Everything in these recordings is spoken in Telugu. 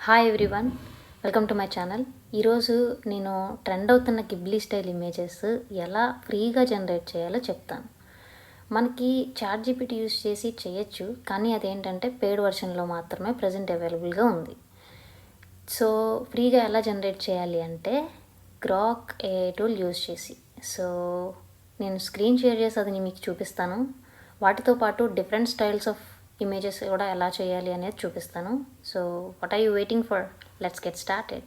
Hi everyone, welcome to my channel. ఈరోజు నేను ట్రెండ్ అవుతున్న గిబ్లీ స్టైల్ ఇమేజెస్ ఎలా ఫ్రీగా జనరేట్ చేయాలో చెప్తాను. మనకి చాట్ జీపీటీ యూస్ చేసి చేయొచ్చు, కానీ అదేంటంటే పెయిడ్ వర్షన్లో మాత్రమే ప్రజెంట్ అవైలబుల్గా ఉంది. సో ఫ్రీగా ఎలా జనరేట్ చేయాలి అంటే గ్రాక్ ఏఐ టూల్ యూస్ చేసి. సో నేను స్క్రీన్ షేర్ చేసి అది మీకు చూపిస్తాను. వాటితో పాటు డిఫరెంట్ స్టైల్స్ ఆఫ్ ఇమేజెస్ కూడా ఎలా చేయాలి అనేది చూపిస్తాను. So what are you waiting for? Let's get started.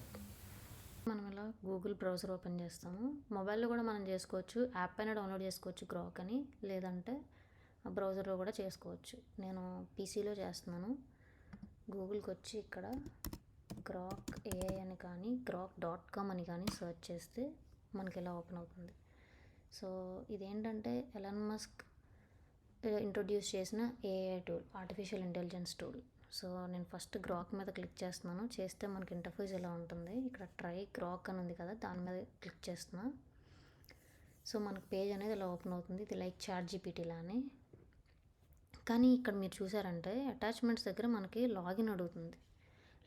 మనం ఇలా గూగుల్ బ్రౌజర్ ఓపెన్ చేస్తాము. మొబైల్లో కూడా మనం చేసుకోవచ్చు, యాప్ పైన డౌన్లోడ్ చేసుకోవచ్చు గ్రాక్ అని, లేదంటే బ్రౌజర్లో కూడా చేసుకోవచ్చు. నేను పీసీలో చేస్తున్నాను. గూగుల్కి వచ్చి ఇక్కడ గ్రాక్ ఏఐ అని కానీ grok.com అని కానీ సెర్చ్ చేస్తే మనకి ఇలా ఓపెన్ అవుతుంది. సో ఇదేంటంటే ఎలాన్ మస్క్ ఇంట్రొడ్యూస్ చేసిన AI tool, artificial intelligence tool. So నేను ఫస్ట్ గ్రాక్ మీద క్లిక్ చేస్తున్నాను. చేస్తే మనకి ఇంటర్ఫేస్ ఇలా ఉంటుంది. ఇక్కడ ట్రై గ్రాక్ అని ఉంది కదా, దాని మీద క్లిక్ చేస్తున్నా. సో మనకు పేజ్ అనేది ఇలా ఓపెన్ అవుతుంది. ఇది లైక్ చాట్ జీపీటీ లానే. కానీ ఇక్కడ మీరు చూసారంటే అటాచ్మెంట్స్ దగ్గర మనకి లాగిన్ అడుగుతుంది.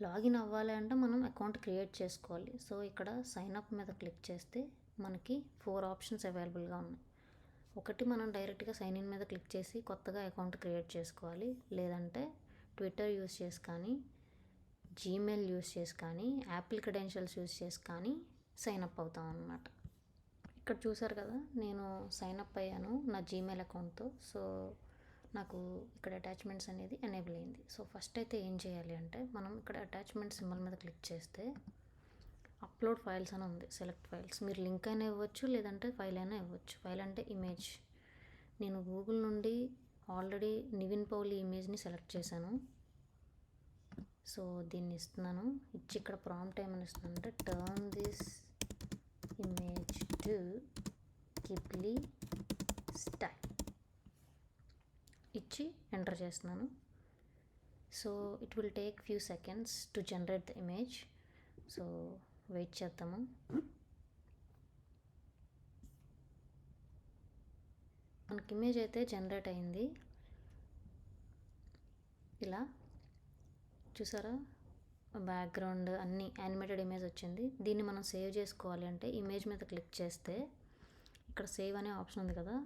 లాగిన్ అవ్వాలి అంటే మనం అకౌంట్ క్రియేట్ చేసుకోవాలి. సో ఇక్కడ సైన్ అప్ మీద క్లిక్ చేస్తే మనకి 4 ఆప్షన్స్ అవైలబుల్గా ఉన్నాయి. ఒకటి, మనం డైరెక్ట్గా సైన్ ఇన్ మీద క్లిక్ చేసి కొత్తగా అకౌంట్ క్రియేట్ చేసుకోవాలి, లేదంటే ట్విట్టర్ యూస్ చేసి కానీ, జీమెయిల్ యూస్ చేసి కానీ, యాపిల్ క్రెడెన్షియల్స్ యూస్ చేసి కానీ సైన్ అప్ అవుతాం అన్నమాట. ఇక్కడ చూసారు కదా, నేను సైన్ అప్ అయ్యాను నా జీమెయిల్ అకౌంట్తో. సో నాకు ఇక్కడ అటాచ్మెంట్స్ అనేది ఎనేబుల్ అయింది. సో ఫస్ట్ అయితే ఏం చేయాలి అంటే మనం ఇక్కడ అటాచ్మెంట్ సింబల్ మీద క్లిక్ చేస్తే అప్లోడ్ ఫైల్స్ అని ఉంది. సెలెక్ట్ ఫైల్స్, మీరు లింక్ అయినా ఇవ్వచ్చు, లేదంటే ఫైల్ అయినా ఇవ్వచ్చు. ఫైల్ అంటే ఇమేజ్. నేను గూగుల్ నుండి ఆల్రెడీ నివిన్ పౌలి ఇమేజ్ని సెలెక్ట్ చేశాను. సో దీన్ని ఇస్తున్నాను. ఇచ్చి ఇక్కడ ప్రాంప్ట్ ఏమని ఇస్తున్నాను అంటే turn this image to Ghibli style ఇచ్చి ఎంటర్ చేస్తున్నాను. So it will take few seconds to generate the image. So wait చేద్దాము. మనకి ఇమేజ్ అయితే జనరేట్ అయింది. ఇలా చూసారా, బ్యాక్గ్రౌండ్ అన్నీ యానిమేటెడ్ ఇమేజ్ వచ్చింది. దీన్ని మనం సేవ్ చేసుకోవాలి అంటే ఇమేజ్ మీద క్లిక్ చేస్తే ఇక్కడ సేవ్ అనే ఆప్షన్ ఉంది కదా,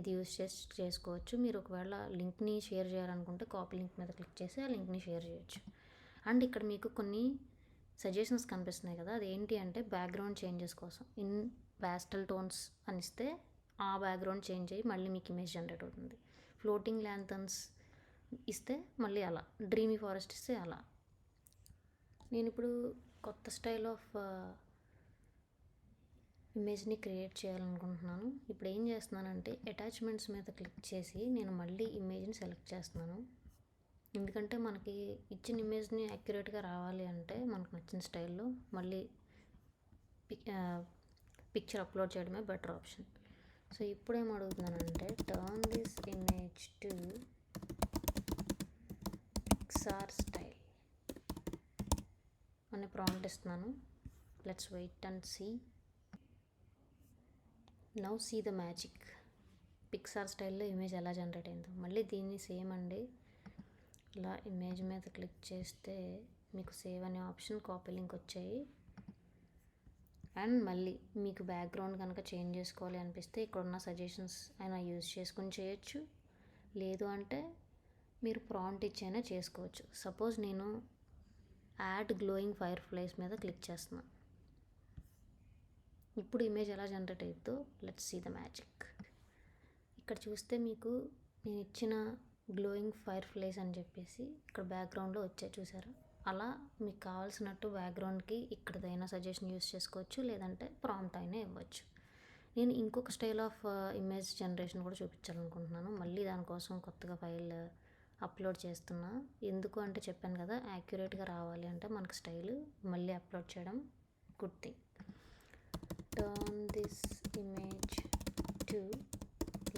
ఇది యూస్ చేసి చేసుకోవచ్చు. మీరు ఒకవేళ లింక్ని షేర్ చేయాలనుకుంటే కాపీ లింక్ మీద క్లిక్ చేసి ఆ లింక్ని షేర్ చేయొచ్చు. అండ్ ఇక్కడ మీకు కొన్ని సజెషన్స్ కనిపిస్తున్నాయి కదా, అదేంటి అంటే బ్యాక్గ్రౌండ్ చేంజెస్ కోసం ఇన్ ప్యాస్టల్ టోన్స్ అని ఇస్తే ఆ బ్యాక్గ్రౌండ్ చేంజ్ అయ్యి మళ్ళీ మీకు ఇమేజ్ జనరేట్ అవుతుంది. ఫ్లోటింగ్ ల్యాంథన్స్ ఇస్తే మళ్ళీ అలా, డ్రీమీ ఫారెస్ట్ ఇస్తే అలా. నేను ఇప్పుడు కొత్త స్టైల్ ఆఫ్ ఇమేజ్ని క్రియేట్ చేయాలనుకుంటున్నాను. ఇప్పుడు ఏం చేస్తున్నానంటే అటాచ్మెంట్స్ మీద క్లిక్ చేసి నేను మళ్ళీ ఇమేజ్ని సెలెక్ట్ చేస్తున్నాను. ఎందుకంటే మనకి ఇచ్చిన ఇమేజ్ని యాక్యురేట్గా రావాలి అంటే మనకు నచ్చిన స్టైల్లో మళ్ళీ పిక్చర్ అప్లోడ్ చేయడమే బెటర్ ఆప్షన్. సో ఇప్పుడు ఏం అడుగుతున్నానంటే turn this image to Pixar style అని ప్రాంప్ట్ ఇస్తున్నాను. Let's wait and see. Now see the magic. Pixar స్టైల్లో ఇమేజ్ ఎలా జనరేట్ అయిందో. మళ్ళీ దీన్ని సేమ్ అండి, ఇలా ఇమేజ్ మీద క్లిక్ చేస్తే మీకు సేవ్ అనే ఆప్షన్, కాపీ లింక్ వచ్చాయి. అండ్ మళ్ళీ మీకు బ్యాక్గ్రౌండ్ కనుక చేంజ్ చేసుకోవాలి అనిపిస్తే ఇక్కడ ఉన్న సజెషన్స్ అయినా యూజ్ చేసుకుని చేయొచ్చు, లేదు అంటే మీరు ప్రాంప్ట్ ఇచ్చైనా చేసుకోవచ్చు. సపోజ్ నేను యాడ్ గ్లోయింగ్ ఫైర్ ఫ్లైస్ మీద క్లిక్ చేస్తున్నాను. ఇప్పుడు ఇమేజ్ ఎలా జనరేట్ అవుతుందో లెట్స్ సీ ద మ్యాజిక్. ఇక్కడ చూస్తే మీకు నేను ఇచ్చిన గ్లోయింగ్ ఫైర్ ఫ్లైస్ అని చెప్పేసి ఇక్కడ బ్యాక్గ్రౌండ్లో వచ్చాయి చూసారా. అలా మీకు కావాల్సినట్టు బ్యాక్గ్రౌండ్కి ఇక్కడదైనా సజెషన్ యూస్ చేసుకోవచ్చు, లేదంటే ప్రాంప్ట్ అయినా ఇవ్వచ్చు. నేను ఇంకొక స్టైల్ ఆఫ్ ఇమేజ్ జనరేషన్ కూడా చూపించాలనుకుంటున్నాను. మళ్ళీ దానికోసం కొత్తగా ఫైల్ అప్లోడ్ చేస్తున్నా. ఎందుకు అంటే చెప్పాను కదా, యాక్యురేట్గా రావాలి అంటే మనకు స్టైల్ మళ్ళీ అప్లోడ్ చేయడం good thing. Turn this image to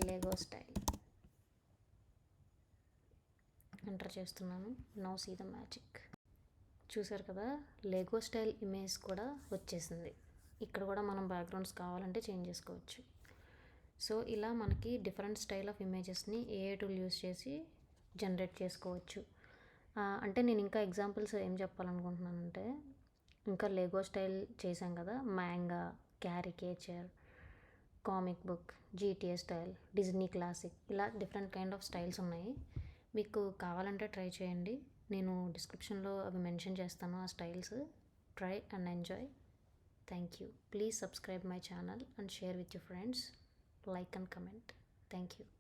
Lego style enter చేస్తున్నాను. Now see the magic. చూసారు కదా, లెగో స్టైల్ ఇమేజ్ కూడా వచ్చేసింది. ఇక్కడ కూడా మనం బ్యాక్గ్రౌండ్స్ కావాలంటే చేంజ్ చేసుకోవచ్చు. సో ఇలా మనకి డిఫరెంట్ స్టైల్ ఆఫ్ ఇమేజెస్ని ఏఐ టూల్ యూస్ చేసి జనరేట్ చేసుకోవచ్చు. అంటే నేను ఇంకా ఎగ్జాంపుల్స్ ఏం చెప్పాలనుకుంటున్నానంటే, ఇంకా లెగో స్టైల్ చేశాం కదా! Manga, caricature, comic book, GTA style, Disney classic ఇలా డిఫరెంట్ కైండ్ ఆఫ్ స్టైల్స్ ఉన్నాయి. మీకు కావాలంటే ట్రై చేయండి. నేను డిస్క్రిప్షన్‌లో అవి మెన్షన్ చేస్తాను ఆ styles. Try and enjoy. Thank you. Please subscribe my channel and share with your friends. Like and comment. Thank you.